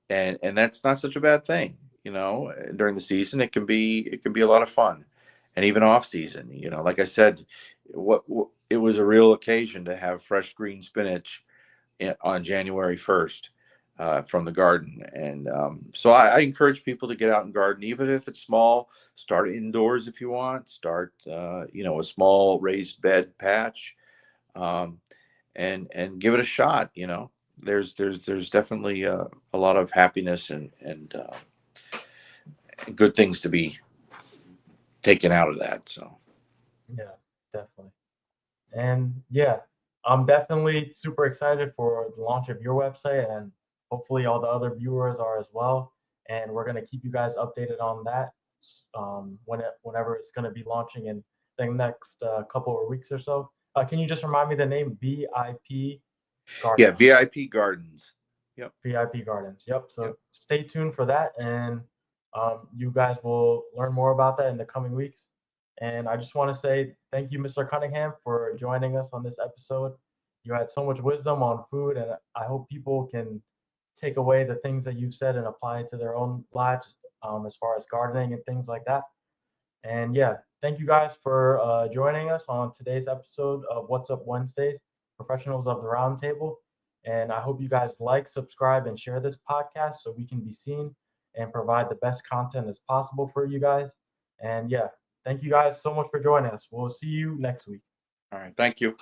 and that's not such a bad thing. During the season, it can be a lot of fun, and even off season. Like I said, it was a real occasion to have fresh green spinach on January 1st, from the garden. And so I encourage people to get out and garden, even if it's small. Start indoors if you want. Start, a small raised bed patch, um, and give it a shot. There's definitely a lot of happiness and good things to be taken out of that. So Yeah, definitely. And yeah, I'm definitely super excited for the launch of your website, and hopefully all the other viewers are as well. And we're gonna keep you guys updated on that, whenever it's gonna be launching in the next couple of weeks or so. Can you just remind me the name? VIP yeah, Gardens. VIP Gardens. Yep. VIP Gardens. Yep. Yep. So stay tuned for that, and you guys will learn more about that in the coming weeks. And I just want to say thank you, Mr. Cunningham, for joining us on this episode. You had so much wisdom on food, and I hope people can take away the things that you've said and apply it to their own lives, as far as gardening and things like that. And yeah, thank you guys for joining us on today's episode of What's Up Wednesdays, Professionals of the Roundtable. And I hope you guys like, subscribe, and share this podcast so we can be seen and provide the best content as possible for you guys. And yeah, thank you guys so much for joining us. We'll see you next week. All right. Thank you.